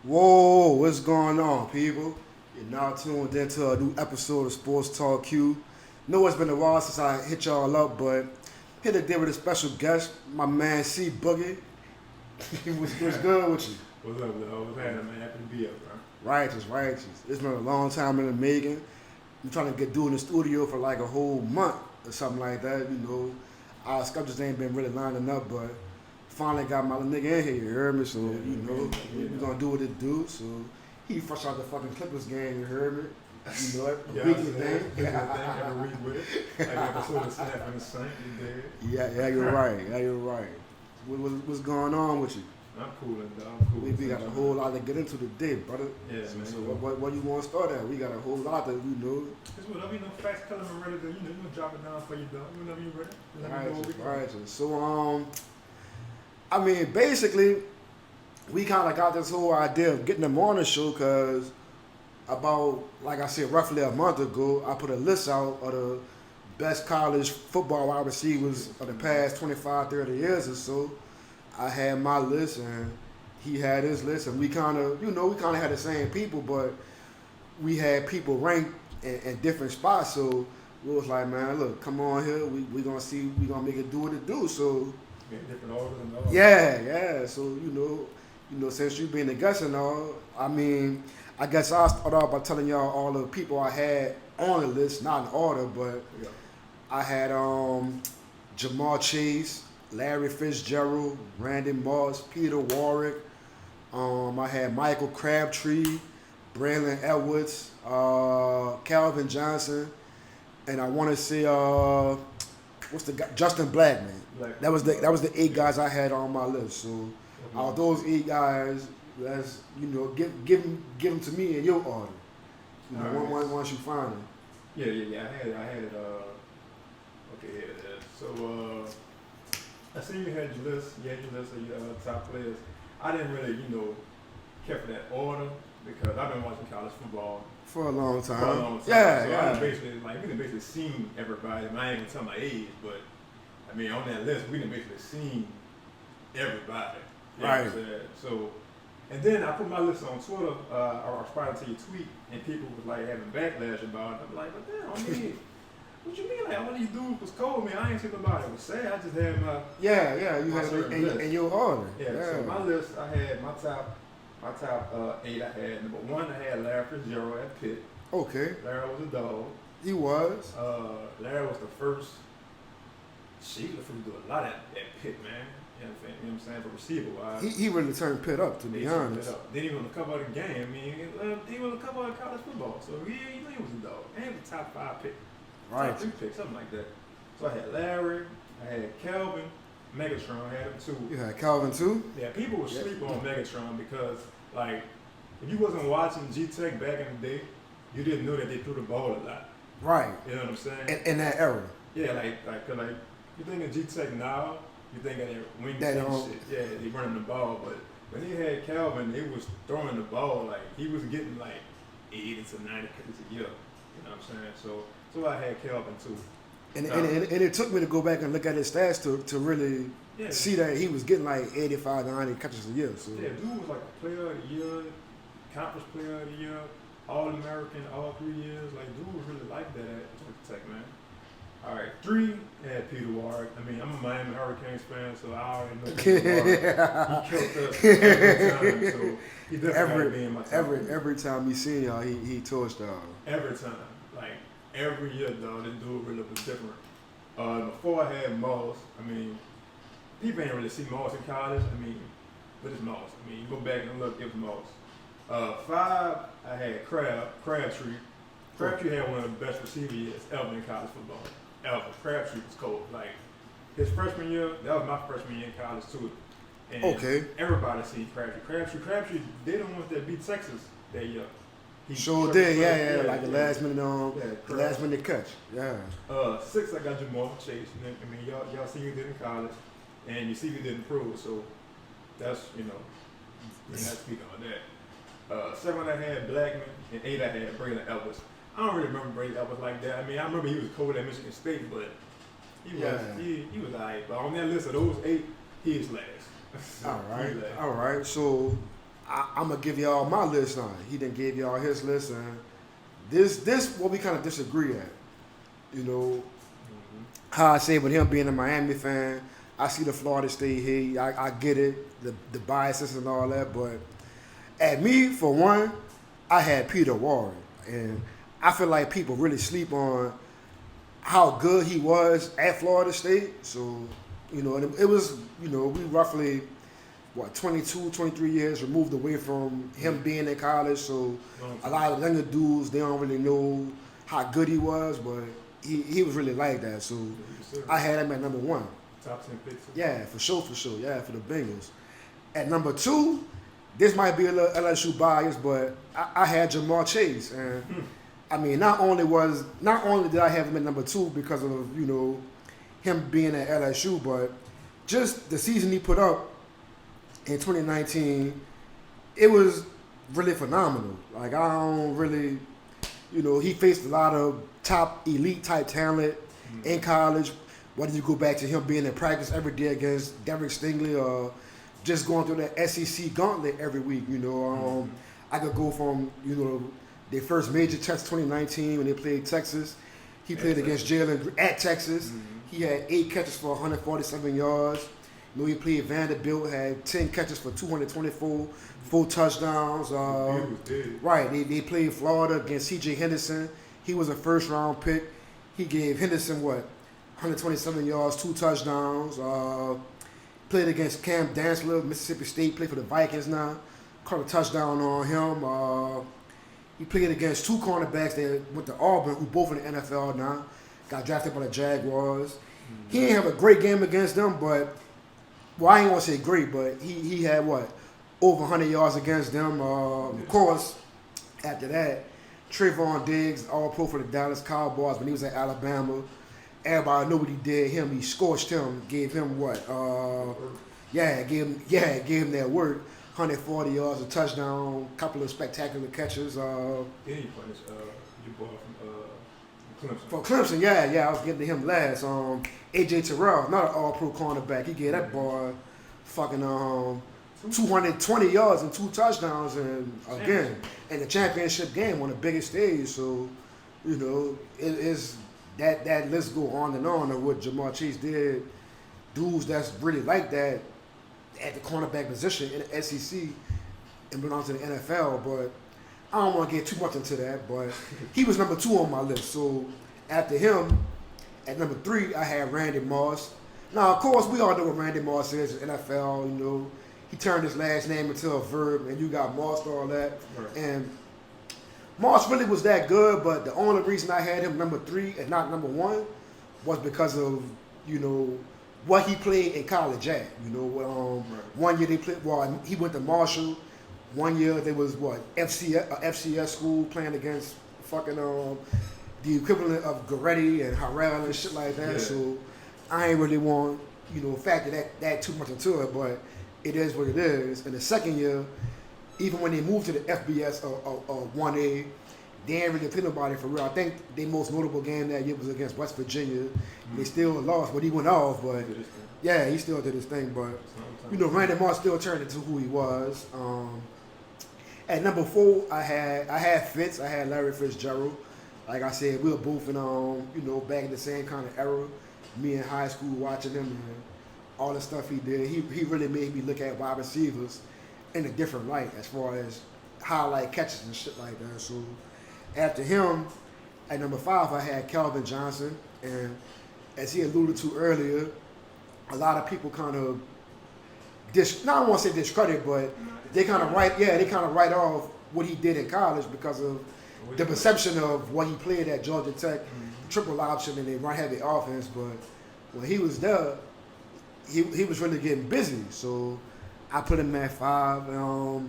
Whoa, what's going on, people? You're now tuned into a new episode of Sports Talk Q. Know it's been a while since I hit y'all up, but here today with a special guest, my man C Boogie. what's good with you? What's up, though? What's happening, man? Happy to be up, bro. Righteous. It's been a long time in the making. I'm trying to get in the studio for like a whole month or something like that. You know, our schedules ain't been really lining up, but finally got my nigga in here. You heard me? So we're gonna do what it do. So he fresh out the fucking Clippers game. You heard me? You know it, a weekly thing. Every week with it. Like episode of Snap in the Saint, you did. Yeah, you're right. What's going on with you? I'm coolin', dog. I'm cool. We got a whole lot to get into today, brother. Yeah, so, man. So what you want to start at? We got a whole lot that we know. Just whatever, facts, color, and ready to, drop it down for you, dog. Whenever you ready. Right. So, I mean, basically, we kind of got this whole idea of getting them on the show because about, like I said, roughly a month ago, I put a list out of the best college football wide receivers of the past 25, 30 years or so. I had my list and he had his list, and we kind of had the same people, but we had people ranked in different spots. So we was like, man, look, come on here. We gonna see. We gonna make it do what it do. So different orders and all. Yeah. So since you been the guest and all, I mean, I guess I'll start off by telling y'all all the people I had on the list, not in order, but I had Jamal Chase, Larry Fitzgerald, Randy Moss, Peter Warrick. I had Michael Crabtree, Braylon Edwards, Calvin Johnson, and I want to say what's the guy? Justin Blackman. That was the 8 guys I had on my list. So out of those 8 guys, let's give them to me in your order. Once you find them. Yeah. I had it. Okay. So. I seen you had your list. You had your list of your top players. I didn't really, care for that order because I've been watching college football for a long time. Yeah. I we done basically seen everybody. I ain't even tell my age, but I mean on that list we done basically seen everybody. You know what I'm saying? So, and then I put my list on Twitter. I responded to your tweet, and people was like having backlash about it. I'm like, but damn, I mean. What you mean? Like all these dudes was cold, man. I ain't seen nobody was sad. I just had my you had it in your order. Yeah. So my list, I had my top 8. I had number 1. I had Larry Fitzgerald at Pitt. Okay. Larry was a dog. He was. Larry was the first. She was the first to do a lot at Pitt, man. You know what I'm saying? For receiver wise. He really turned Pitt up, to be honest. Then he was on the cover of the game. I mean, he was on the cover of college football. So he was a dog. And he was a top 5 pick. Right. Top 3 pick, something like that. So I had Larry, I had Calvin, Megatron, I had him too. You had Calvin too? Yeah, people would sleep on Megatron because, like, if you wasn't watching G-Tech back in the day, you didn't know that they threw the ball a lot. Right. You know what I'm saying? In that era. Yeah, like you think of G-Tech now, you think of their wing shit. Yeah, they running the ball, but when he had Calvin, they was throwing the ball, like, he was getting, like, 80 to 90 pitches a year. You know what I'm saying? So I had Calvin too. And it took me to go back and look at his stats to really see that he was getting like 85 to 90 catches a year. So. Yeah, dude was like a player of the year, conference player of the year, All-American all 3 years. Like, dude was really like that at Georgia Tech, man. All right, 3 had Peter Warrick. I mean, I'm a Miami Hurricanes fan, so I already know Peter Warrick. He killed us every time, so he definitely be in my top. Every time he seen y'all, he touchdown. Every time. Every year, though, this dude really was different. Before I had Moss, I mean, people ain't really see Moss in college. I mean, but it's Moss. I mean, you go back and look, it was Moss. 5, I had Crabtree. Crabtree had one of the best receiver years ever in college football. Ever. Crabtree was cold. Like, his freshman year, that was my freshman year in college, too. And everybody seen Crabtree. Crabtree, they the ones that beat Texas that year. He sure did, like the last minute catch. Yeah. 6, I got Jamal Chase. I mean, y'all see you did in college, and you see you didn't prove. So that's we not speak on that. 7, I had Blackman, and 8, I had Braylon Edwards. I don't really remember Braylon Edwards like that. I mean, I remember he was cold at Michigan State, but he was alright. But on that list of those 8, he is last. All right. So I'm gonna give y'all my list now. He didn't give y'all his list, and this what we kind of disagree at. You know, how I say with him being a Miami fan, I see the Florida State hate. I get it, the biases and all that, but at me, for one, I had Peter Warren, and I feel like people really sleep on how good he was at Florida State. So, you know, and it was, you know, we roughly, 22, 23 years removed away from him being in college. So a lot of younger dudes, they don't really know how good he was, but he was really like that. So I had him at number 1. Top 10 picks. Yeah, for sure. Yeah, for the Bengals. At number 2, this might be a little LSU bias, but I had Jamar Chase. And I mean, not only did I have him at number 2 because of, you know, him being at LSU, but just the season he put up in 2019, it was really phenomenal. Like, I don't really, you know, he faced a lot of top elite type talent in college. Whether you go back to him being in practice every day against Derek Stingley or just going through the SEC gauntlet every week, you know. I could go from, you know, their first major test 2019 when they played Texas. He played against Jalen at Texas. He had 8 catches for 147 yards. You know, he played Vanderbilt, had 10 catches for 224, 4 touchdowns. Right, they played Florida against C.J. Henderson. He was a first-round pick. He gave Henderson, 127 yards, 2 touchdowns. Played against Cam Dantzler, Mississippi State, played for the Vikings now. Caught a touchdown on him. He played against 2 cornerbacks that went to Auburn, who both in the NFL now. Got drafted by the Jaguars. He didn't have a great game against them, but, well, I ain't want to say great, but he had, over 100 yards against them. Of course, after that, Trayvon Diggs, all-pro for the Dallas Cowboys when he was at Alabama. Everybody knew what he did. He scorched him, gave him gave him that work. 140 yards, a touchdown, couple of spectacular catches. Then you punished your boy from Clemson. For Clemson, yeah, I was getting to him last. A.J. Terrell, not an all-pro cornerback. He gave that boy fucking 220 yards and 2 touchdowns, and again, in the championship game on the biggest stage. So, you know, it's that list go on and on of what Jamar Chase did. Dudes that's really like that at the cornerback position in the SEC and went on to the NFL, but I don't want to get too much into that, but he was number 2 on my list. So after him, at number 3, I had Randy Moss. Now, of course, we all know what Randy Moss is in NFL, you know. He turned his last name into a verb, and you got Moss and all that. Right. And Moss really was that good, but the only reason I had him number 3 and not number 1 was because of, you know, what he played in college at. You know, one year they played, he went to Marshall. One year they was, FCS school playing against fucking the equivalent of Goretti and Harrell and shit like that. Yeah. So I ain't really want, you know, factor that too much into it, but it is what it is. And the second year, even when they moved to the FBS or 1A, they ain't really play nobody for real. I think their most notable game that year was against West Virginia. They still lost, but he went off. But yeah, he still did his thing. But you know, Randy Moss still turned into who he was. At number 4, I had Fitz. I had Larry Fitzgerald. Like I said, we were both in you know, back in the same kind of era. Me in high school watching him and all the stuff he did. He really made me look at wide receivers in a different light as far as highlight catches and shit like that. So after him, at number 5, I had Calvin Johnson. And as he alluded to earlier, a lot of people kind of I don't want to say discredit, but they kind of write off what he did in college because of the perception of what he played at Georgia Tech, triple option and they run heavy offense. But when he was there, he was really getting busy. So I put him at 5.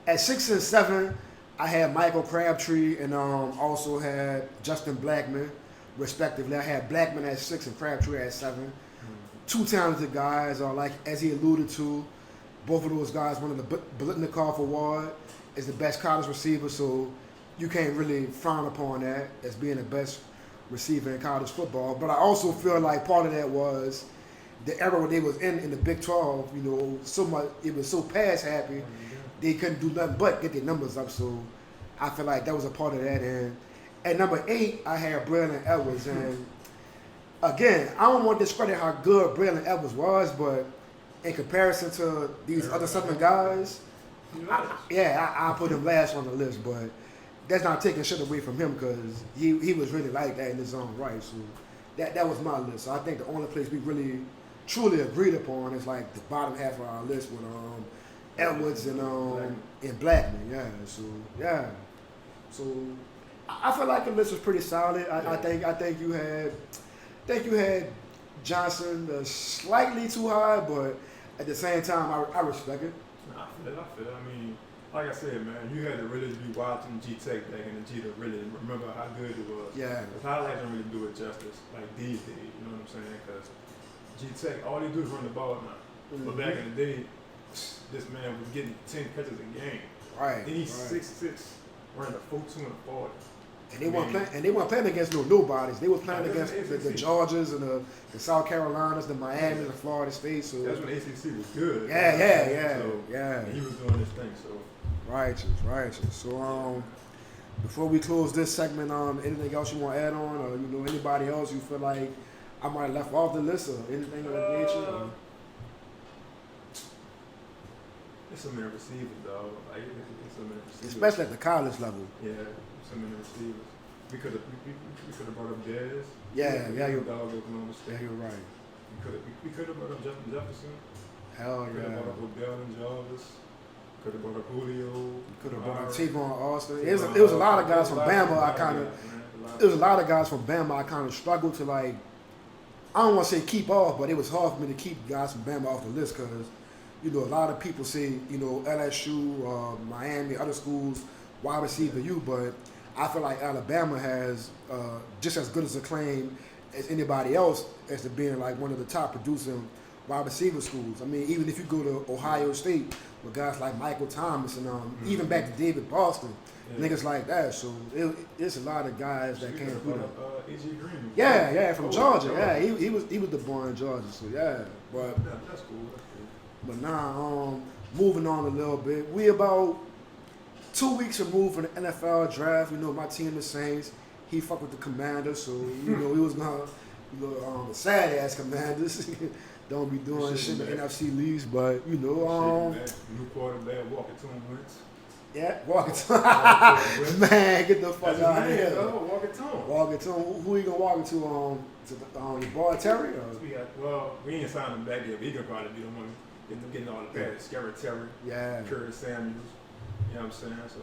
At 6 and 7, I had Michael Crabtree and also had Justin Blackman, respectively. I had Blackman at 6 and Crabtree at 7. 2 talented guys, like as he alluded to, both of those guys won the Biletnikoff Award as the best college receiver, so you can't really frown upon that as being the best receiver in college football. But I also feel like part of that was the era they was in the Big 12, you know, so much, it was so pass happy they couldn't do nothing but get their numbers up. So I feel like that was a part of that. And at number 8, I had Braylon Edwards. And again, I don't want to discredit how good Braylon Edwards was, but in comparison to these other Southern guys, I put him last on the list. But that's not taking shit away from him because he was really like that in his own right. So that was my list. So I think the only place we really truly agreed upon is like the bottom half of our list with Edwards and Blackman. So I feel like the list was pretty solid. I think you had Johnson slightly too high, but at the same time I respect it. I feel it. I mean, like I said, man, you had to really be watching G-Tech back in the G to really remember how good it was. Yeah. Because highlights don't really do it justice like these days, you know what I'm saying? Because G-Tech, all they do is run the ball now. But back in the day, this man was getting 10 catches a game. Right. And he's 6'6", running a 4.2 and a 40. And they weren't playing against nobodies. They were playing against the Georgias and the South Carolinas, the Miami, and the Florida State. So that's when the ACC was good. Yeah. And he was doing this thing. So righteous. So before we close this segment, anything else you want to add on, or anybody else you feel like I might have left off the list, or anything of that nature? There's so many receivers, though. Like it's so many receivers. Especially at the college level. Yeah, so many receivers. We could have brought up Dez. Yeah, you're dog Oklahoma State. Yeah, you're right. We could have brought up Justin Jefferson. Hell Could have yeah. brought up Odell and Jarvis. Could have brought up Julio. Could have brought up Tavon Austin. It was a lot of guys from Bama. There was a lot of guys from Bama. I kind of struggled to like. I don't want to say keep off, but it was hard for me to keep guys from Bama off the list because, a lot of people say, LSU, Miami, other schools, wide receiver you, but I feel like Alabama has just as good as a claim as anybody else as to being like one of the top producing wide receiver schools. I mean, even if you go to Ohio State with guys like Michael Thomas and even back to David Boston, niggas like that. So it's a lot of guys that can't do that. A.J. Green. Yeah, from Georgia. Yeah, he was the boy in Georgia. So yeah, but that's cool. But now, moving on a little bit, we about 2 weeks removed from the NFL draft. My team, the Saints, he fucked with the Commanders, so he was gonna, the sad ass Commanders. Don't be doing shit in the NFC leagues, but new quarterback, walking to him Wentz. Yeah, walking to man, get the fuck out of here. Walking to him. Walking to him. Who you gonna walk into? Your boy Terry? We ain't signed him back yet, but he could probably be the one getting all the bad. Scary Terry. Yeah. Curtis Samuels. You know what I'm saying? So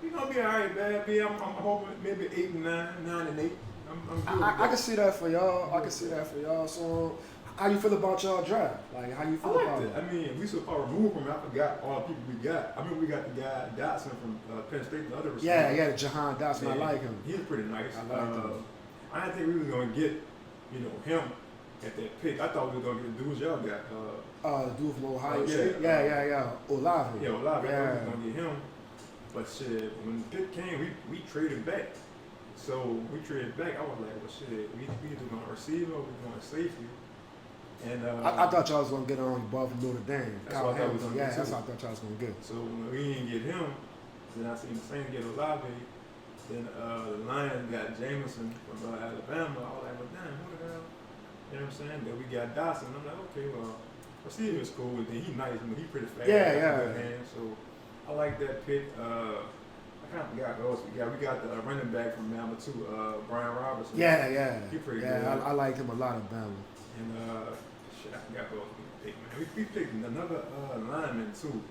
we gonna be all right, man. I'm hoping maybe 8 and 9, 9 and 8. I'm good. I can see that for y'all. So, how you feel about y'all draft? Like, how you feel about it? I mean, we so far removed from it. I forgot all the people we got. I mean, we got the guy Dotson from Penn State, the other receiver. Yeah, Jahan Dotson. I like him. He's pretty nice. I like him. I didn't think we was gonna get, him at that pick. I thought we were gonna get the dudes y'all got. The dude from Ohio State. Yeah. Olave. Yeah, Olave. I thought we was gonna get him. But shit, when the pick came, we traded back. So we traded back. I was like, well, shit, we either going to receiver or we going to safety. And I thought y'all was gonna get on the ball from Notre Dame. That's what I thought we was gonna get. That's what I thought y'all was gonna get. So when we didn't get him, then I seen the Saints get Olave. Then the Lions got Jameson from Alabama. I was like, well, damn, who the hell? You know what I'm saying? Then we got Dotson. I'm like, okay, well, receiver is cool. Then he nice, but he pretty fast. Yeah. So I like that pick. I kind of forgot who else we got. We got the running back from Bama too, Brian Robertson. Yeah. He pretty good. Yeah, I liked him a lot of Bama. And shit, I forgot who else we picked, man. We picked another lineman too.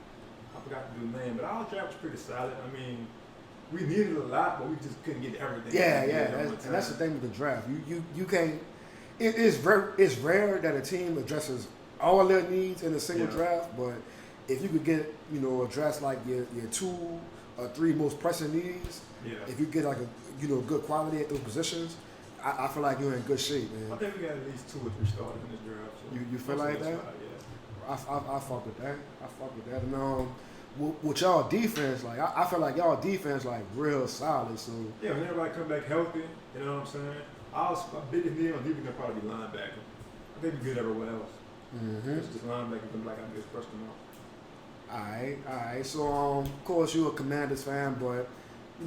I forgot the dude's name, but our draft was pretty solid. I mean, we needed a lot, but we just couldn't get everything. Yeah. That's the thing with the draft. You can't. It's rare that a team addresses all their needs in a single draft, but if you could get address like your 2 or 3 most pressing needs, if you get like a good quality at those positions, I feel like you're in good shape, man. I think we got at least 2 or 3 starters in this draft. So you feel like that? Yeah. I fuck with that. And with y'all defense, like I feel like y'all defense like real solid. So yeah, when everybody come back healthy, you know what I'm saying? Our biggest need on defense can probably be linebacker. I think we good everywhere else. Mm-hmm. It's just linebacker can be like our biggest question mark. Alright. So, of course, you're a Commanders fan, but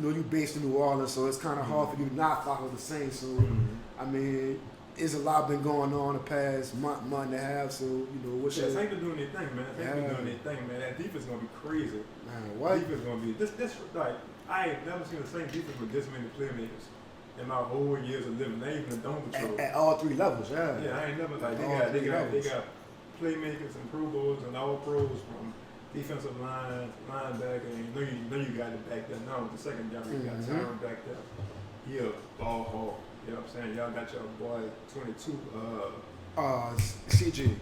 you based in New Orleans, so it's kind of hard for you to not follow the Saints. So, I mean, there's a lot been going on the past month and a half. So, what's Saints been doing their thing, man. Saints been doing their thing, man. That defense gonna be crazy. Man, what? Defense gonna be this like I ain't never seen the same defense with this many playmakers in my whole years of living. They even the dome patrol. At all three levels, yeah. Yeah, I ain't never like they got playmakers and Pro Bowls and all pros from defensive line, linebacker, and you know you got it back there. Now with the secondary, you got Tyron back there. He a ball hawk. You know what I'm saying? Y'all got your boy 22.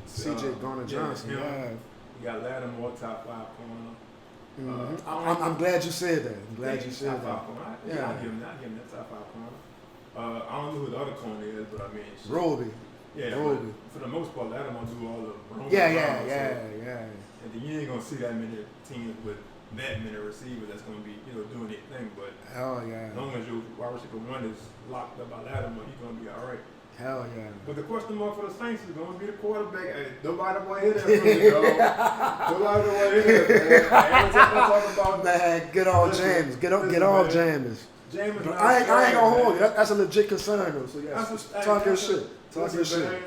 CJ Garner Johnson. Yeah. You got Lattimore, top 5 corner. I'm glad you said that. I'm glad you said that. Yeah, I give him that top 5 corner. I don't know who the other corner is, but I mean, Roby. Yeah, Roby. For the most part, Lattimore do all the wrong. Yeah. And then you ain't gonna see that many teams with that many receivers that's gonna be doing their thing. But hell yeah. As long as your wide receiver 1 is locked up by Lattimore, you're gonna be all right. Hell yeah. But the question mark for the Saints is going to be the quarterback. Hey, nobody want to hear that from me, dog. Nobody want to hear that, man. Every time I talk about man, get off James. Get off James. James, I ain't gonna hold you. That's a legit concern though. So yeah, talk your shit. Talk your shit.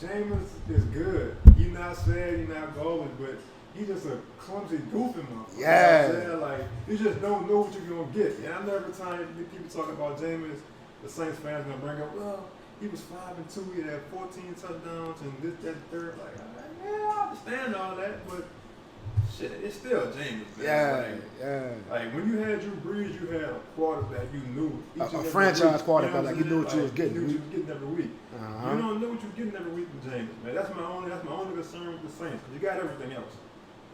James is good. He's not sad. He's not garbage, but he's just a clumsy, goofy motherfucker. Yeah. You know what I'm saying? Like you just don't know what you're gonna get. And I know every time people talk about James, the Saints fans gonna bring up, well, he was 5-2. He had 14 touchdowns and this, that, third. Like, yeah, I understand all that, but shit, it's still James. Man. Like when you had Drew Brees, you had a quarterback you knew. A franchise quarterback, like you knew what you was getting. You knew what you was getting every week. Uh-huh. You don't know what you're getting every week with James, man. That's my only concern with the Saints. Cause you got everything else.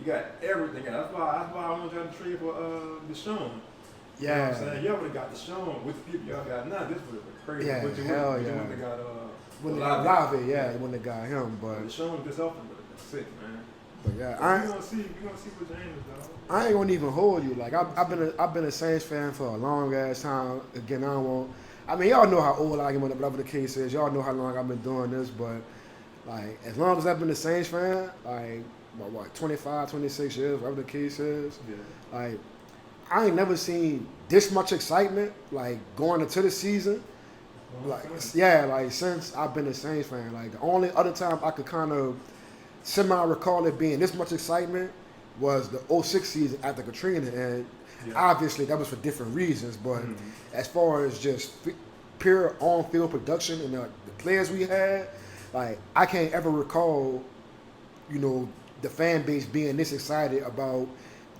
You got everything else. That's why I want y'all to trade for Deshaun. Yeah. You know what I'm saying? Y'all would have got Deshaun with the people y'all got now. This would have been crazy. Yeah, but you hell wouldn't yeah. have got when they got Olave, yeah, when they got him, but Deshaun this offense would have been sick, man. But yeah, We're gonna see what James does. I ain't gonna even hold you. Like I've been a Saints fan for a long ass time. Again, I mean, y'all know how old I am, whatever the case is. Y'all know how long I've been doing this, but like as long as I've been a Saints fan, like what 25, 26 years, whatever the case is. Yeah. Like I ain't never seen this much excitement like going into the season. Like since I've been a Saints fan. Like the only other time I could kind of semi-recall it being this much excitement was the 06 season after Katrina, and obviously that was for different reasons, but as far as just pure on-field production and the players we had, like I can't ever recall, the fan base being this excited about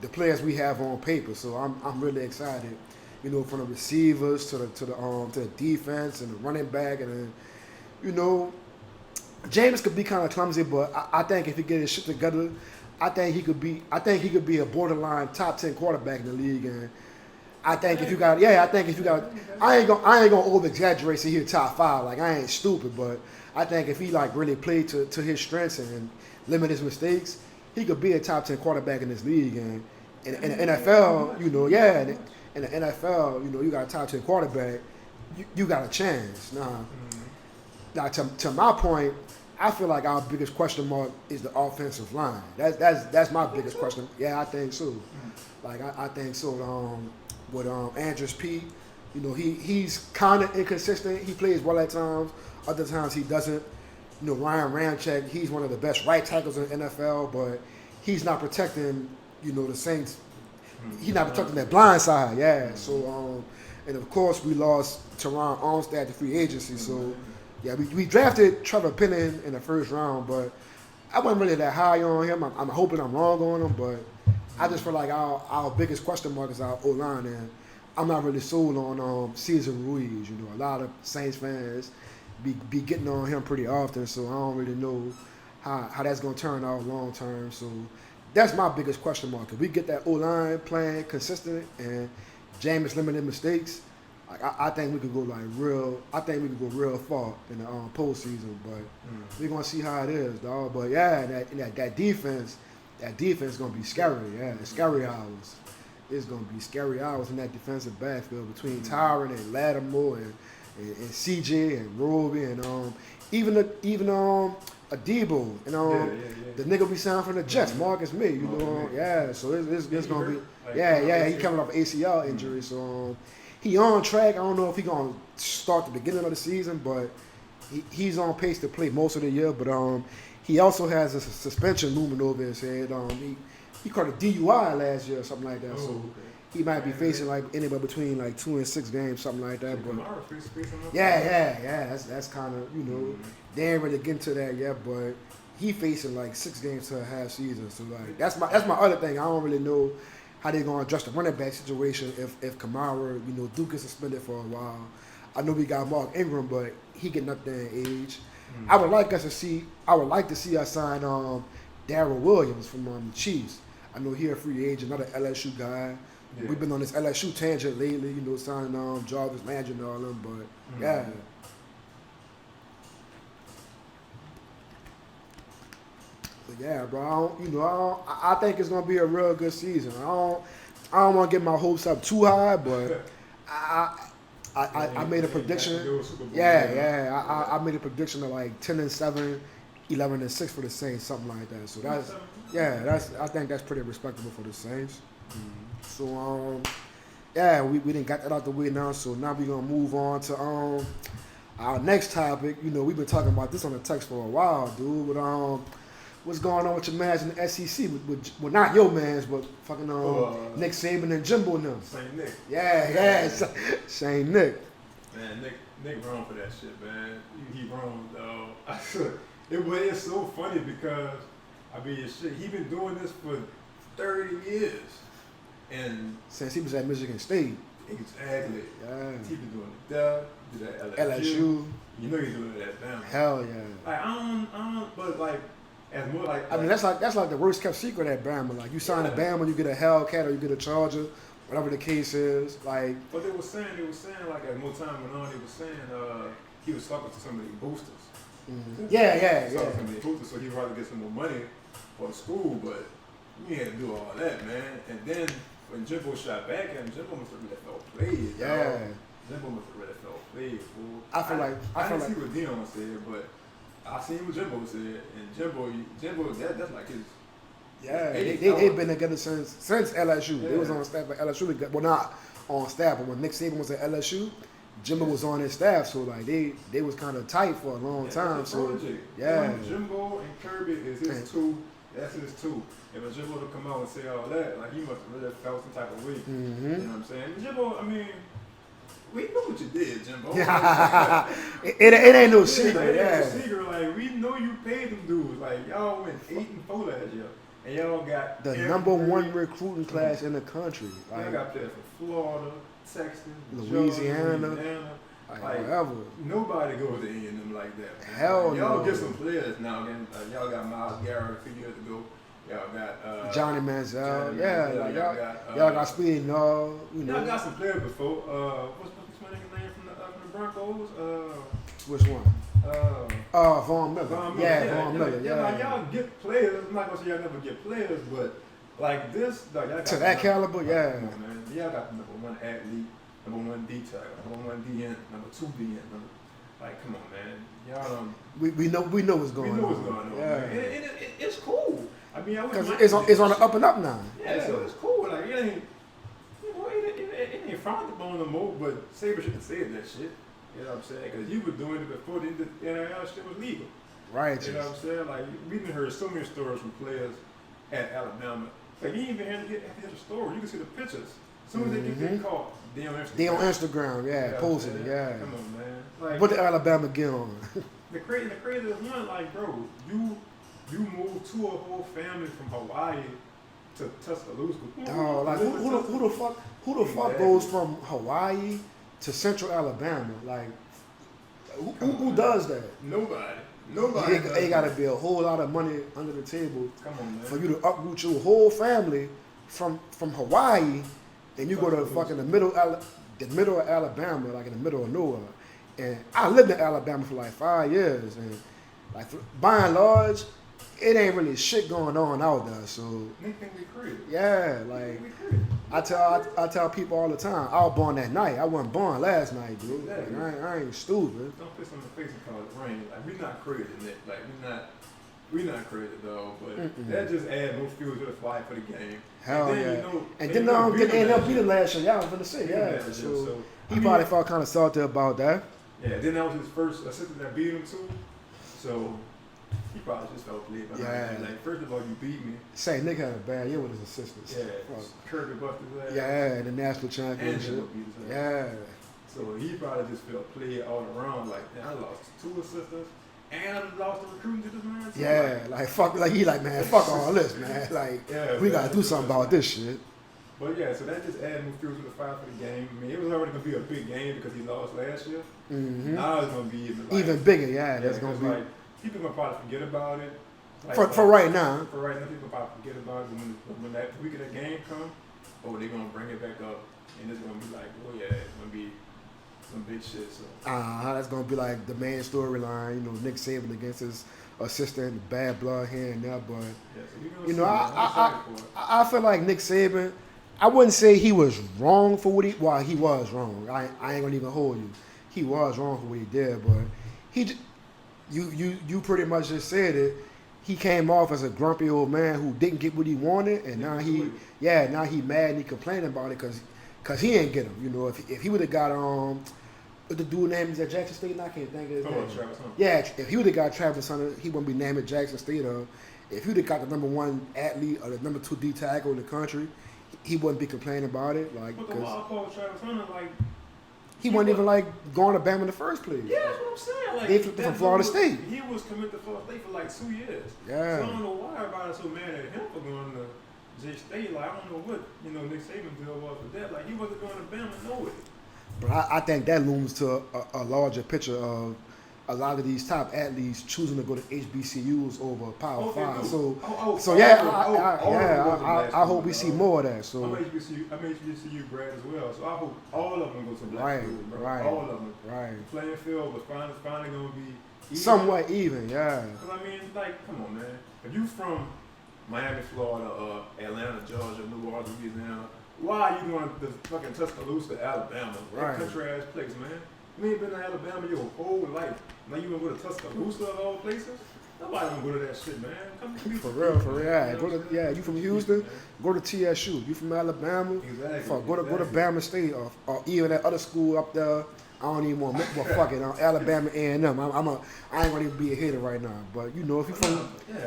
the players we have on paper. So I'm really excited, from the receivers to the defense and the running back, and then, James could be kind of clumsy, but I think if he get his shit together, I think he could be a borderline top 10 quarterback in the league. And I think if you got, I ain't gonna over exaggerate. Say he's top 5. Like I ain't stupid, but I think if he like really played to his strengths and limit his mistakes, he could be a top 10 quarterback in this league. And in the NFL, in the NFL, you got a top 10 quarterback, you got a chance. Now, to my point, I feel like our biggest question mark is the offensive line. That's my biggest question. Yeah, I think so. Like I think so. With Andrews P, he's kind of inconsistent. He plays well at times. Other times he doesn't. Ryan Ramczyk, he's one of the best right tackles in the NFL, but he's not protecting, the Saints. He's not protecting that blind side. Yeah. So and of course we lost Teron Armstead to free agency. So. Yeah, we drafted Trevor Penning in the first round, but I wasn't really that high on him. I'm hoping I'm wrong on him, but I just feel like our biggest question mark is our O-line, and I'm not really sold on Cesar Ruiz. A lot of Saints fans be getting on him pretty often, so I don't really know how that's going to turn out long term. So that's my biggest question mark. If we get that O-line playing consistent and Jameis limited mistakes, I think we could go real far in the postseason, but we're gonna see how it is, dog. But yeah, that defense is gonna be scary. Yeah, scary hours. It's gonna be scary hours in that defensive backfield between Tyron and Lattimore and CJ and Roby and even Debo, the nigga we signed from the Jets, Marcus May, you know, yeah. So it's gonna be, he coming off ACL injury, so he on track. I don't know if he gonna start the beginning of the season, but he's on pace to play most of the year. But he also has a suspension looming over his head. He caught a DUI last year or something like that, so he might be facing like anywhere between like 2 and 6 games, something like that. But that's kind of they ain't really getting to that yet, but he facing like 6 games to a half season. So like that's my other thing. I don't really know how they're gonna address the running back situation if Kamara do get suspended for a while. I know we got Mark Ingram, but he getting up there in age. I would like to see us sign Darrell Williams from the Chiefs. I know he a free agent, another LSU guy. Yeah. We've been on this LSU tangent lately, signing Jarvis Landry and all them, but yeah. But yeah, bro. I think it's gonna be a real good season. I don't want to get my hopes up too high, but I made a prediction. I made a prediction of like 10-7, 11-6 for the Saints, something like that. So I think that's pretty respectable for the Saints. So we didn't got that out the way now. So now we're gonna move on to our next topic. We've been talking about this on the text for a while, dude. But what's going on with your mans in the SEC? Well, not your mans, but fucking Nick Saban and Jimbo and them. Saint Nick. Yeah, Saint Nick. Man, Nick wrong for that shit, man. He wrong, though. It's so funny because he been doing this for 30 years. And since he was at Michigan State. Exactly. Yeah. He been doing it there, did that LSU. You know he's doing it at Bama. Hell yeah. Like I don't but like as more like that's like the worst kept secret at Bama. Like you sign a Bama, you get a Hellcat or you get a Charger, whatever the case is. Like but they were saying like as more time went on, they were saying he was talking to some of these boosters. Mm-hmm. Some of these boosters, so he'd rather get some more money for the school, but we had to do all that, man. And then when Jimbo shot back at him, Jimbo must have really felt played. Yeah. Jimbo must have really felt played, fool. I didn't see what Dion said, but I seen what Jimbo said. And Jimbo, that's like his. Yeah, they've been together since LSU. Yeah. They was on staff at LSU. Well, not on staff, but when Nick Saban was at LSU, Jimbo was on his staff. So like they was kind of tight for a long time. So Jimbo and Kirby is his two. That's his two. And for Jimbo to come out and say all that, like he must have really felt some type of way. Mm-hmm. You know what I'm saying? And Jimbo, we know what you did, Jimbo. it ain't no secret. It ain't no secret. Like we know you paid them dudes. Like y'all went 8-4 last year, and y'all got the number 1 recruiting class in the country. Like, y'all got players from Florida, Texas, Louisiana. Like whatever. Nobody goes to any of them like that. Man. Hell y'all no. get some players now. Again, y'all got Miles Garrett a few years ago. Y'all got Johnny Manziel. Y'all got Speedy. Y'all got some players before. What's my name from the Broncos? Which one? Von Miller. Von Miller. Yeah, like y'all get players. I'm not gonna say y'all never get players, but like this, like y'all got to that caliber, yeah. Come on, man. Y'all got the number 1 athlete, number 1 D tackle, number 1 DN, number 2 DN. Like, come on, man. Y'all we know what's going on. We know what's going on. Yeah. Man. It's cool. Because it's on the up and up now. Yeah, so it's cool. Like it ain't, it ain't frowned upon no more. But Saban should have said that shit. You know what I'm saying? Because you were doing it before the NIL shit was legal. Right. You know what I'm saying? Like we've heard so many stories from players at Alabama. Like you even had to get the story. You can see the pictures. As soon as they get caught, they on Instagram. They on Instagram, posting it, Come on, man. Like, what did Alabama get on? the craziest one, like, bro, you moved to a whole family from Hawaii to Tuscaloosa. Dog, like who the fuck goes from Hawaii to Central Alabama? Like who does that? Nobody. It got to be a whole lot of money under the table for you to uproot your whole family from Hawaii, and you go to fucking the middle of Alabama, like in the middle of nowhere. And I lived in Alabama for like 5 years, and like by and large, it ain't really shit going on out there. So they think we crazy. Yeah, like I tell people all the time, I was born that night. I wasn't born last night, dude. Exactly. Like, I ain't stupid. Don't piss on the face and call it rain. Like we're not crazy, Nick. Like we're not. We not crazy though, but that just add more fuel to the fire for the game. Hell and then, yeah. you know, And then they ended up beating last year. Yeah, I was gonna say, yeah. So he probably felt kind of salty about that. Yeah, then that was his first assistant that beat him too. So he probably just felt played. Yeah. Like, first of all, you beat me. Say Nick had a bad year with his assistants. Yeah. Kirby busted his ass. Yeah, the national championship. Yeah. So he probably just felt played all around. Like, man, I lost 2 assistants. And I lost the recruiting to this man. So yeah, like fuck, like he like, man, fuck all this, man. Like, yeah, we gotta do something about this shit. But yeah, so that just added more fuel to the fire for the game. I mean, it was already gonna be a big game because he lost last year. Mm-hmm. Now it's gonna be even bigger. Yeah, that's gonna be. Like, people gonna probably forget about it. Like, for right now. For right now, people probably forget about it. When that week of that game come, they're gonna bring it back up, and it's gonna be like, oh yeah, it's gonna be some big shit. So that's gonna be like the main storyline. You know, Nick Saban against his assistant, bad blood here and there. But yeah, so I feel like Nick Saban. I wouldn't say he was wrong for what he. Well, he was wrong. I ain't gonna even hold you. He was wrong for what he did, but you pretty much just said it. He came off as a grumpy old man who didn't get what he wanted, and now he mad and he complaining about it because he ain't get him. You know, if he would have got the dude named is at Jackson State, I can't think of his name. Yeah, if he would have got Travis Hunter, he wouldn't be named at Jackson State. If he would have got the number 1 athlete or the number 2 D tackle in the country, he wouldn't be complaining about it. Like, but the wild card Travis Hunter, like, he wasn't even like going to Bama in the first place. Yeah, that's what I'm saying. Like, they flipped from Florida State. He was committed to Florida State for like 2 years. Yeah. So I don't know why everybody's so mad at him for going to J State. Like, I don't know what Nick Saban's deal was with that. Like, he wasn't going to Bama, no way. But I think that looms to a larger picture of a lot of these top athletes choosing to go to HBCUs over Power 5. So I hope we see more of that. So I'm HBCU grad as well. So I hope all of them go to black schools, bro. Right. All of them. Right. The playing field was finally going to be even. Somewhat even, yeah. Because, I mean, like, come on, man. If you from Miami, Florida, Atlanta, Georgia, New Orleans, Louisiana, why are you going to fucking Tuscaloosa, Alabama? Right. That country-ass place, man. You ain't been to Alabama your whole life. Now you gonna go to Tuscaloosa of all places? Nobody gonna go to that shit, man. Come for real. Yeah. You from Houston? Go to TSU. You from Alabama? Exactly. Go to Bama State or even that other school up there. I don't even want to make. Well, fuck it. Alabama A&M. I ain't gonna even be a hater right now. But you know, if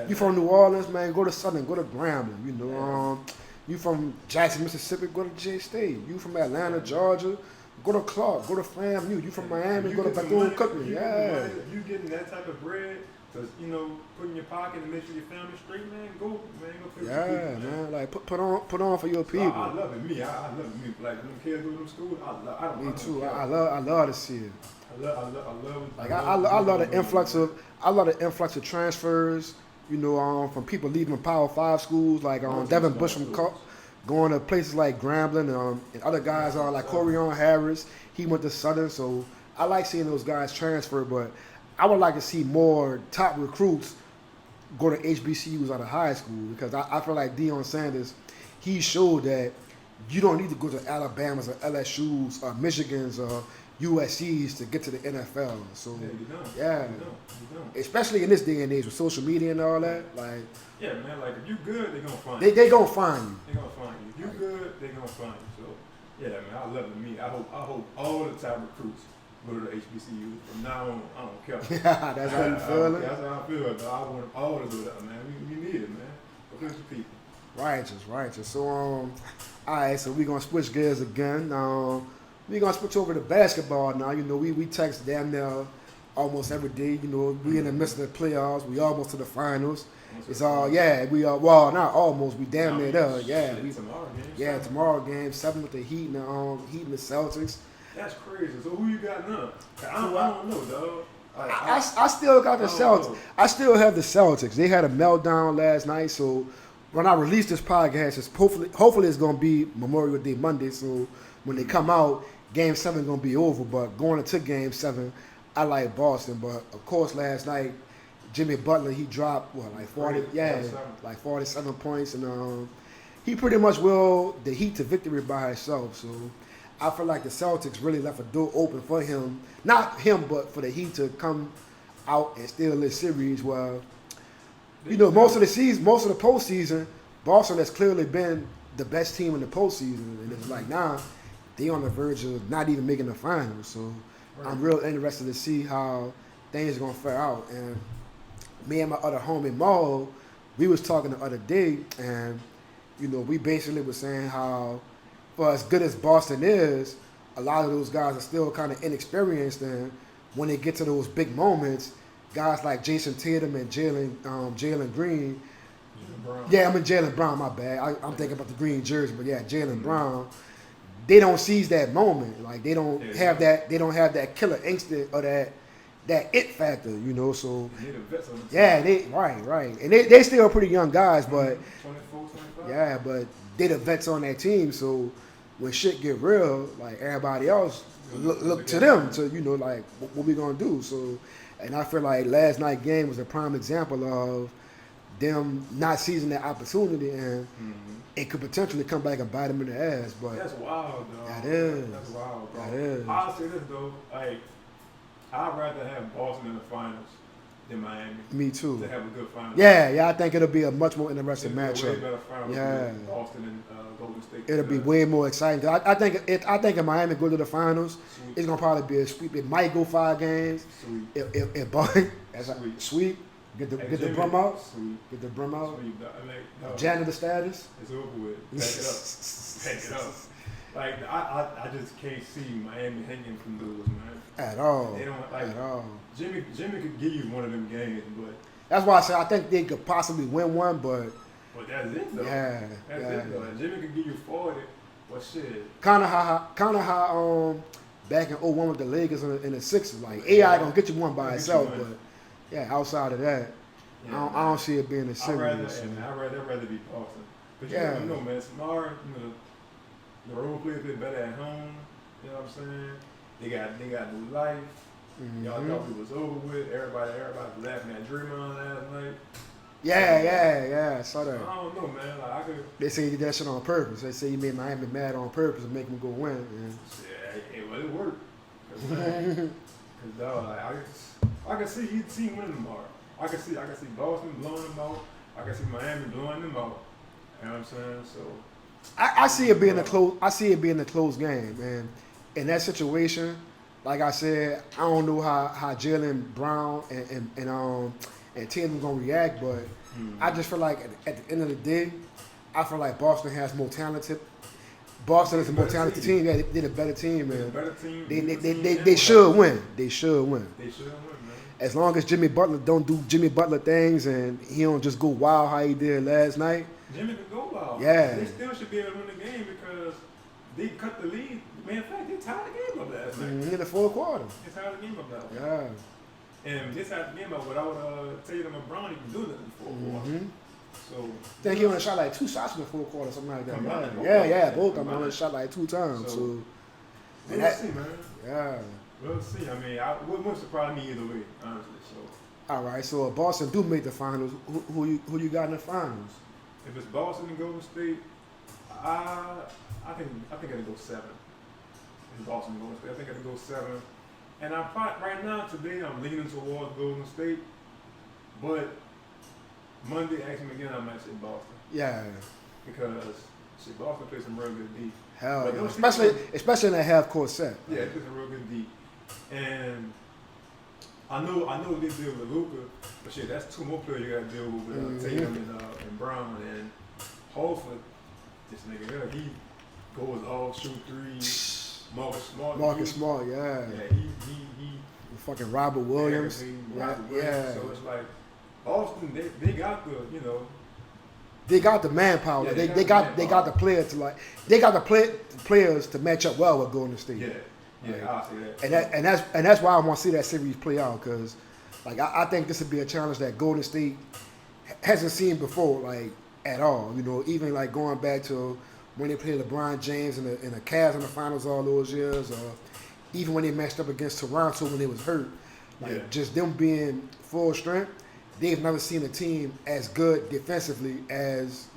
you from New Orleans, man, go to Southern. Go to Grambling. You know, you from Jackson, Mississippi? Go to J State. You from Atlanta, Georgia? Go to Clark, go to FAMU. You from Miami, go to Bethune-Cookman. Yeah. You getting that type of bread to, put in your pocket and make sure your family's straight, man. Go feel your people, man. Like put on for your people. I love it. I love it. Like when kids go to them schools, Me too. I love to see it. I love it. Like I love the influx of transfers. From people leaving Power 5 schools, like Devin Bush from going to places like Grambling, and other guys are like Corian Harris. He went to Southern, so I like seeing those guys transfer. But I would like to see more top recruits go to HBCUs out of high school because I feel like Deion Sanders, he showed that you don't need to go to Alabama's or LSU's or Michigan's or USC's to get to the NFL. So you don't. Especially in this day and age with social media and all that, like. Yeah, man. Like if you good, they gonna find you. They gonna find you. They gonna find you. If you good, they gonna find you. So yeah, man. I love it. I hope all the top recruits go to the HBCU. From now on, I don't care. That's how you feel it. That's how I feel it. I want all to do that, man. We need it, man. Because the people. Righteous. So all right. So we gonna switch gears again. We gonna switch over to basketball now. We text damn near almost every day. We in the midst of the playoffs. We almost to the finals. It's all we are. Well, not almost. We damn near there. Yeah, tomorrow game 7 with the Heat and the Celtics. That's crazy. So who you got now? I don't know, dog. I still got the Celtics. I still have the Celtics. They had a meltdown last night, so when I release this podcast, hopefully it's gonna be Memorial Day Monday. So when they come out, Game 7 gonna be over. But going into Game 7, I like Boston. But of course, last night Jimmy Butler, he dropped like 47 points, and he pretty much willed the Heat to victory by himself. So I feel like the Celtics really left a door open for him, not him, but for the Heat to come out and steal this series. Well, You know, most of the postseason, Boston has clearly been the best team in the postseason, and it's like now they on the verge of not even making the finals. So I'm real interested to see how things are gonna fare out. And me and my other homie Maul, we was talking the other day, and you know, we basically were saying how, for as good as Boston is, a lot of those guys are still kind of inexperienced, and when they get to those big moments, guys like Jason Tatum and Jalen Green. Yeah, I mean Jalen Brown. My bad. I'm thinking about the green jersey, but yeah, Jalen Brown. They don't seize that moment. Like they don't have that. They don't have that killer instinct or that it factor. You know. So yeah, right, and they still pretty young guys, but 24, 25. yeah, but they the vets on that team. So when shit get real, like everybody else look to them to like what we gonna do. So, and I feel like last night's game was a prime example of them not seizing that opportunity, and it could potentially come back and bite them in the ass. But that's wild, though. That is. That's wild, bro. That is. I'll say this though, like I'd rather have Boston in the finals than Miami. Me too. To have a good final. Yeah, I think it'll be a much more interesting It'll be a way matchup. better final than Boston and Golden State. It'll be way more exciting. I think if Miami go to the finals, it's gonna probably be a sweep. It might go 5 games. Sweet. If Boston, that's sweet. Get the brum out. Sweet. Get the brum out. Sweet. No, Janitor status. it's over with. Pack it up. Pack it up. Like I just can't see Miami hanging from those, man. At all. They don't At all. Jimmy could give you one of them games, but That's why I said I think they could possibly win one, but that's it though. yeah, That's it though. And Jimmy could give you 40. Well, shit. Kind of how back in 01 with the Lakers and the Sixers, like AI gonna get you one by itself, but yeah, outside of that, I don't see it being a I'd rather series. be Boston. But you Yeah. never know, man. Tomorrow, the role players play better at home. You know what I'm saying? They got new life. Y'all thought it was over with. Everybody was laughing at Draymond last night. Yeah, I saw that. I don't know, man. Like I could. They say you did that shit on purpose. They say you made Miami mad on purpose and make them go win. Yeah, it worked. Cause dog, like I can see each team winning tomorrow. I can see Boston blowing them out. I can see Miami blowing them out. You know what I'm saying? So I see it being a close. I see it being a close game, and in that situation, like I said, I don't know how Jalen Brown and Tatum gonna react, but I just feel like at the end of the day, I feel like Boston has more talented. Boston is a more talented team. Yeah, they're a better team, man. They should win. They should win. They should win, man. As long as Jimmy Butler don't do Jimmy Butler things and he don't just go wild how he did last night. Jimmy could go wild. Yeah. They still should be able to win the game because they cut the lead. Man, in fact, they tied the game up last night. In the fourth quarter. They tied the game up last night. Yeah. And this tied the game up without Tatum and Brown even doing nothing in the fourth quarter. So I think he only shot like 2 shots in the fourth quarter, something like that. Both of them only shot like 2 times. So we'll see, man. Yeah. We'll see. I mean, it wouldn't surprise me either way, honestly. So. All right. So if Boston do make the finals, who you got in the finals? If it's Boston and Golden State, I think it'll go 7. If Boston and Golden State, I think it'll go 7. And right now today I'm leaning towards Golden State, but Monday, ask me again, I might say Boston. Yeah. Because Boston plays some real good D. Hell yeah. Especially in that half court set. Yeah, it plays some real good D. And I know they deal with Luka, but shit, that's 2 more players you gotta deal with Tatum and Brown and Holford. This nigga here, he goes all shoot 3. Marcus Smart, yeah. Yeah, he fucking Robert Williams. Yeah. So it's like Boston, they got the, they got the manpower. Yeah, they got the players to players to match up well with Golden State. Yeah, I'll say that. And that's why I want to see that series play out, because like I think this would be a challenge that Golden State hasn't seen before, like at all. Even like going back to when they played LeBron James in the Cavs in the finals all those years, or even when they matched up against Toronto when they was hurt. Just them being full strength. They've never seen a team as good defensively as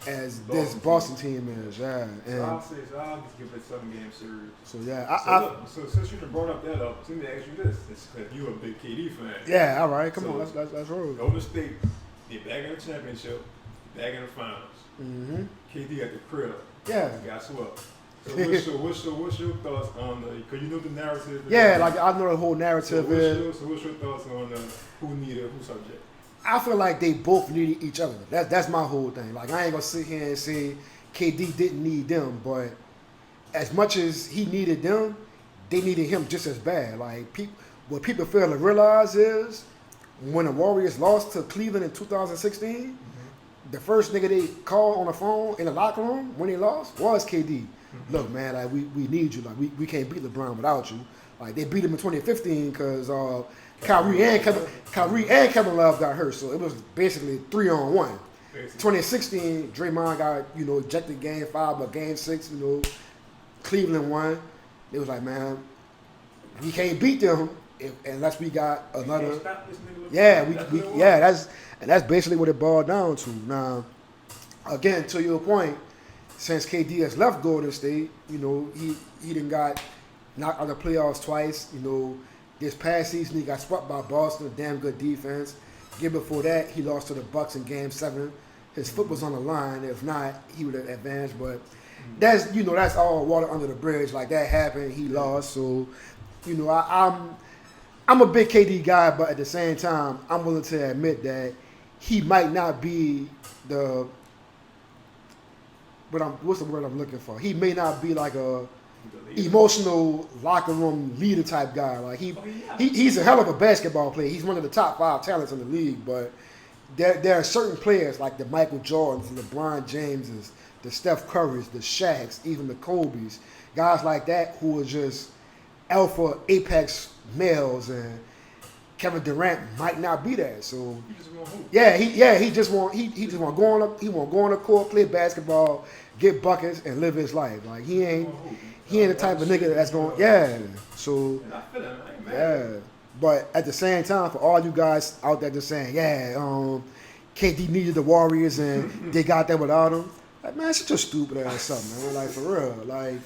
this Boston team is. Yeah. So I'll just give it a 7-game series. So yeah, so since you brought up that let me ask you this: because you're a big KD fan. Yeah, all right, come on, let's roll. Golden State, They back in the championship, back in the finals. Mm-hmm. KD at the crib. Yeah. Got swept. So what's your thoughts on the? Because you know the narrative. Yeah, like I know the whole narrative is. So what's your thoughts on who needed who subject? I feel like they both needed each other. that's my whole thing. Like I ain't gonna sit here and say KD didn't need them, but as much as he needed them, they needed him just as bad. Like what people fail to realize is when the Warriors lost to Cleveland in 2016, the first nigga they called on the phone in the locker room when they lost was KD. Look, man, like we need you. Like we can't beat LeBron without you. Like they beat him in 2015 because Kyrie and Kevin Love got hurt, so it was basically 3-on-1. 2016, Draymond got ejected Game 5, but Game 6, Cleveland won. It was like, man, we can't beat them unless we got another. Yeah, that's basically what it boiled down to. Now, again, to your point, since KD has left Golden State, he done got knocked out of the playoffs twice. This past season he got swept by Boston, a damn good defense. Year before that, he lost to the Bucks in Game 7. His foot was on the line. If not, he would have advanced. But that's all water under the bridge. Like that happened, he lost. So, I'm a big KD guy, but at the same time, I'm willing to admit that he might not be what's the word I'm looking for? He may not be like a emotional locker room leader type guy. Like he's a hell of a basketball player. He's one of the top 5 talents in the league, but there are certain players like the Michael Jordans, the LeBron Jameses, the Steph Currys, the Shaqs, even the Kobe's, guys like that who are just alpha apex males, and Kevin Durant might not be that. So He just want hoop. he just want go on the court, play basketball, get buckets, and live his life. Like he ain't the type of nigga that's going. Yeah. So And I feel it, man. yeah. But at the same time, for all you guys out there just saying, KD needed the Warriors and they got that without him. Like, man, shut your stupid ass up, man. Like, for real. Like,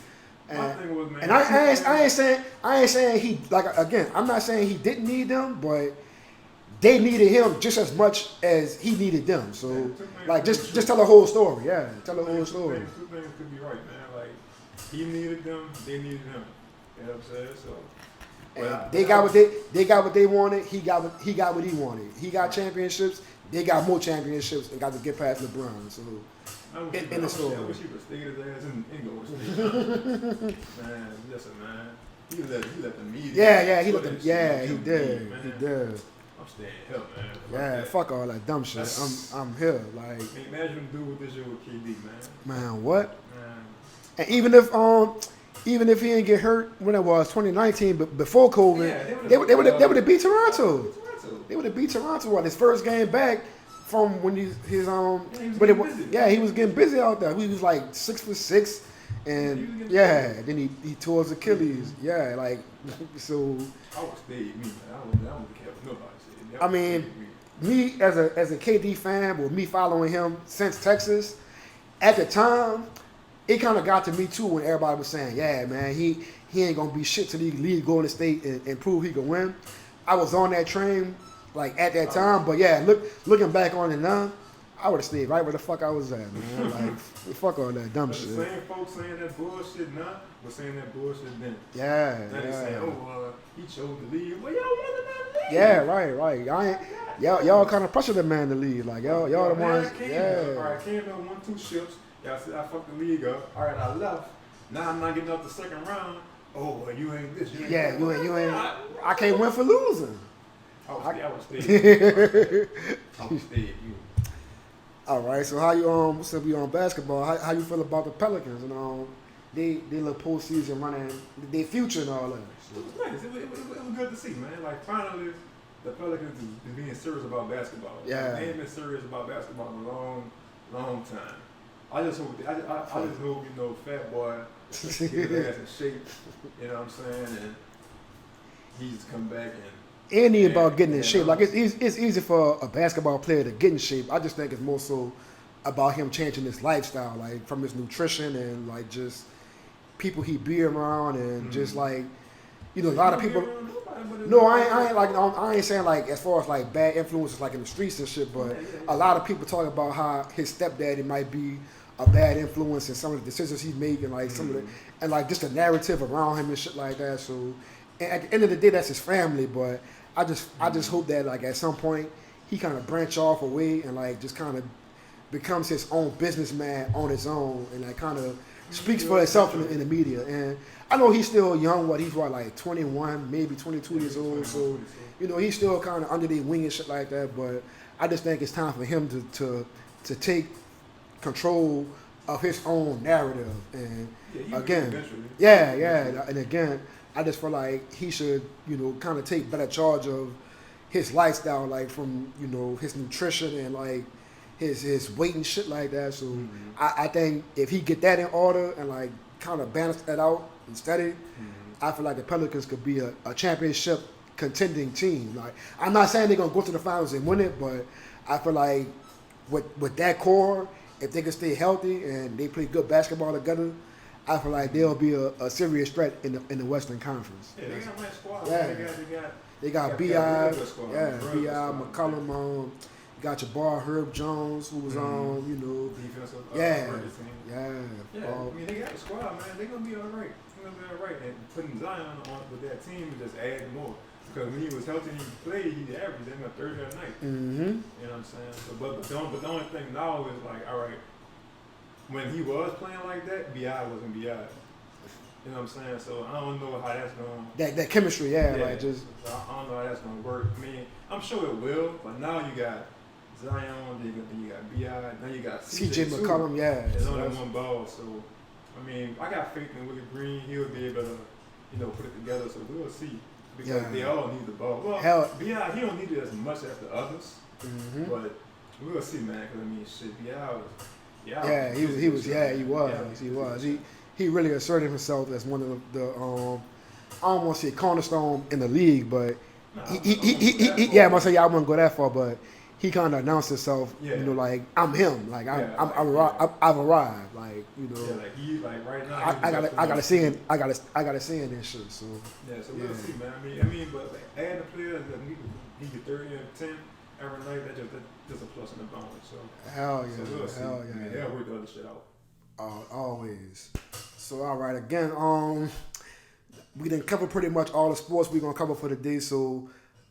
My thing was, man, and I ain't saying he, like, again, I'm not saying he didn't need them, but they needed him just as much as he needed them. So, like, just tell the whole story. Yeah, tell the whole story. Two things could be right, man. Like, he needed them, they needed him. You know what I'm saying? So. And they got what they wanted. He got what he wanted. He got championships. They got more championships and got to get past LeBron. So in the story. I wish he would stay his ass in Golden State. Man, listen, man. He let the media. He did. Man. He did. I'm staying here, man. Yeah, fuck all that dumb shit. I'm here. Like, imagine him do what this year with KD, man. Man, what? Man. And even if he didn't get hurt when it was 2019, but before COVID, they would have beat Toronto. They would have beat Toronto on his first game back from when he was getting busy out there. He was like 6'6", and then he tore his Achilles. Yeah, like so. I would stay me, man. I wouldn't care what nobody said. I mean, me as a KD fan, or me following him since Texas, at the time, it kind of got to me too when everybody was saying, yeah, man, he ain't going to be shit till he leave Golden State and prove he can win. I was on that train, like, at that time. But, yeah, looking back on it now, I would have stayed right where the fuck I was at, man. Like, fuck all that dumb shit. The same folks saying that bullshit now was saying that bullshit then. Yeah, Now they saying, he chose to leave. Well, y'all wanted that to leave. Yeah, right. Y'all kind of pressure the man to leave. Like, y'all the ones. All right, came in 1-2 ships. Y'all said I fucked the league up. All right, I left. Now I'm not getting up the second round. Oh, well, you ain't this. You ain't I can't win for losing. I would stay. All right. So how you since we on basketball, how you feel about the Pelicans and they little postseason running, their future and all that? It was nice. It was good to see, man. Like finally, the Pelicans is being serious about basketball. Yeah. They ain't been serious about basketball in a long time. I just hope, Fat Boy get his ass in shape. You know what I'm saying? And he's come back and he about getting in shape. Like it's easy for a basketball player to get in shape. I just think it's more so about him changing his lifestyle, like from his nutrition and like just people he be around and just like you know, a lot of people. No, I ain't saying like as far as like bad influences like in the streets and shit, but a lot of people talk about how his stepdaddy might be a bad influence in some of the decisions he's making, like some of the, and like just the narrative around him and shit like that. So, and at the end of the day, that's his family. But I just hope that like at some point he kind of branch off away and like just kind of becomes his own businessman on his own, and like kind of speaks for himself in the media. And I know he's still young. He's like 21, maybe 22 years old. So, you know, he's still kind of under the wing and shit like that. But I just think it's time for him to take control of his own narrative. And and again, I just feel like he should, you know, kind of take better charge of his lifestyle, like from, you know, his nutrition and like his weight and shit like that. So I think if he get that in order and like kind of balance that out and steady, I feel like the Pelicans could be a championship contending team. Like, I'm not saying they're gonna go to the finals and win it, but I feel like with that core, if they can stay healthy and they play good basketball together, I feel like they'll be a serious threat in the Western Conference. Yeah, they got a nice squad. Yeah. They got B.I., B.I., McCollum, you got your bar Herb Jones, who was on, you know. Defensive. Yeah. I mean, they got the squad, man. They're going to be all right. And putting Zion on with that team is just adding more. Because when he was healthy and he played, he averaged them a 30 a night. You know what I'm saying? So, but the only thing now is like, all right, when he was playing like that, B.I. wasn't B.I. You know what I'm saying? So I don't know how that's going. That chemistry, like just. So I don't know how that's going to work. I mean, I'm sure it will, but now you got Zion, then you got B.I., now you got C.J. McCollum, It's only one ball, so I mean, I got faith in Willie Green. He'll be able to, you know, put it together. So we'll see because they all need the ball. Well, B.I. he don't need it as much as the others, but we'll see, man. Because I mean, shit, B.I. was. He was. He really asserted himself as one of the I don't want to say cornerstone in the league, but I'm gonna say I wouldn't go that far, but he kind of announced himself, you know, like I'm him, like I've arrived, like, you know. Yeah, like he like right now. I gotta see it. I gotta see it and shit. So. Yeah, so we'll see, man. I mean, but like, adding the players that he get 30 and 10 every night, that's just a plus in the bonus. So hell yeah, so we'll see. hell yeah. I mean, they'll work the other shit out. Always. So all right, again, we didn't cover pretty much all the sports we're gonna cover for the day. So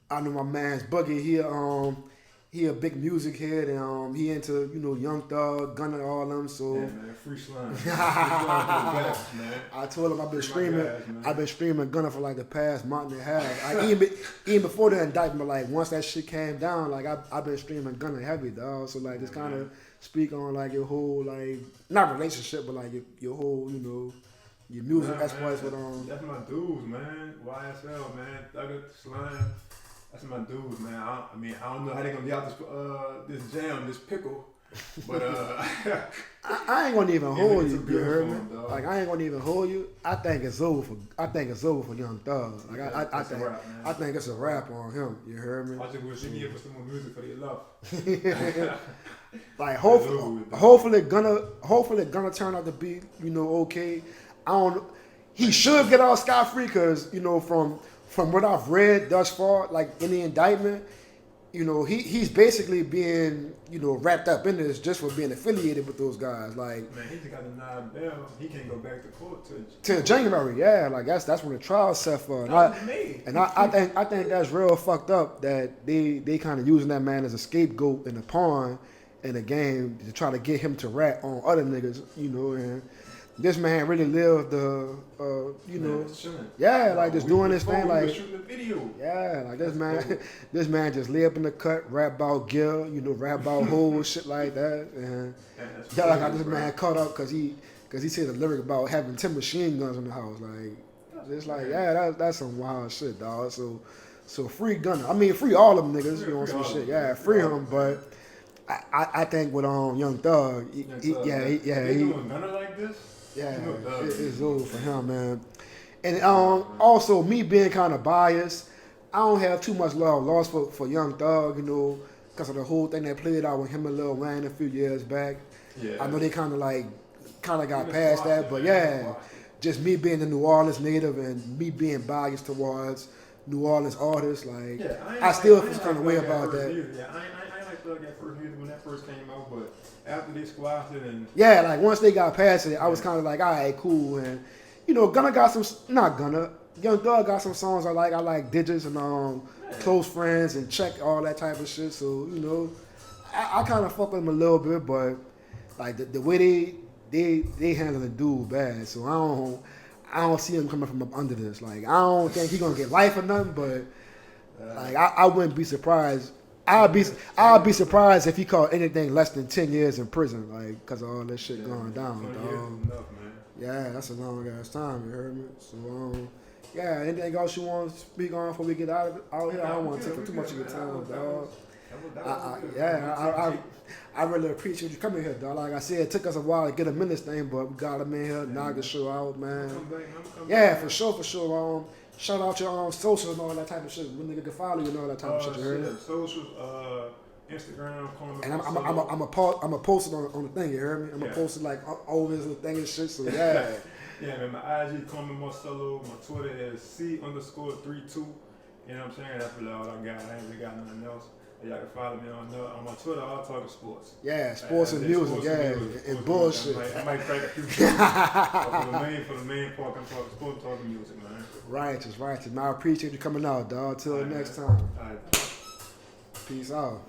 I know my man's Buggy here. He a big music head and he into, you know, Young Thug, Gunna, all them. So yeah, man, free slime. Free slime for the best, man. I told him I've been streaming Gunna for like the past month and a half. Even before the indictment, like once that shit came down, like I've been streaming Gunna heavy, dog. So like just kind of speak on like your whole like not relationship, but like your whole, you know, your music exploits with That's my dudes, man. YSL, man. Thugger, Slime. That's my dudes, man. I don't know how they gonna be out this jam, this pickle, but I ain't gonna even hold you. You heard me? Like I ain't gonna even hold you. I think it's over for Young Thug. Like I think it's a wrap on him. You heard me? I just wish he for some more music for their love. Like hopefully gonna turn out to be, you know, okay. He should get out scot-free because, you know, from what I've read thus far, like in the indictment, you know, he's basically being, you know, wrapped up in this just for being affiliated with those guys. Like, man, he just got a 9 bail. He can't go back to court till January. Yeah, like that's when the trial's set for. And I think that's real fucked up that they kind of using that man as a scapegoat and a pawn in the game to try to get him to rat on other niggas, you know, and. This man really lived the, you know, like just doing this thing, like, like this man just lay up in the cut, rap about gear, you know, rap about hoes, shit like that, and I got this man caught up because he said a lyric about having 10 machine guns in the house, like, it's like, that's some wild shit, dog. So free Gunna, I mean, free all them niggas, you know, some shit, free him, but. I think with Young Thug, he doing Gunna like this. Yeah, it's over for him, man. And also, me being kind of biased, I don't have too much love lost for Young Thug, you know, because of the whole thing that played out with him and Lil Wayne a few years back. Yeah. I know they kind of got past that, but just me being a New Orleans native and me being biased towards New Orleans artists, like I still feel kind of way about that. Yeah, I ain't like Thug at first music when that first came out, but after they squashed it and like once they got past it, I was kind of like, all right, cool. And Gunna got some, not Gunna, Young Thug got some songs I like. I like Digits and Close Friends and Check, all that type of shit. So I kind of fuck with them a little bit, but like the way they handle the dude bad. So I don't see him coming from up under this. Like I don't think he gonna get life or nothing, but like I wouldn't be surprised. I'd be surprised if he caught anything less than 10 years in prison, like because of all this shit going down, dog. Yeah, that's a long ass time. You heard me? So anything else you want to speak on before we get out here? I don't want to take up too much of your time, dog. I really appreciate you coming here, dog. Like I said, it took us a while to get him in this thing, but we got him in here, knock the show out, man. For sure. Shout out your socials and all that type of shit. When nigga can follow you and all that type of shit. You heard? Socials, Instagram, Carmin and Marcello. I'm a post it on the thing. You heard me? I'm gonna post it like over this thing and shit. So yeah. Yeah, man. My IG Carmin Marcello. My Twitter is C_32. You know what I'm saying? That's really all I got. I ain't really got nothing else. Y'all can follow me on my Twitter. I'll talk sports. Yeah, sports and music. And bullshit. I might crack a few jokes. But for the main part, I'm talking sports, talking music, man. Righteous. Man, I appreciate you coming out, dog. Till next time. All right. Peace out.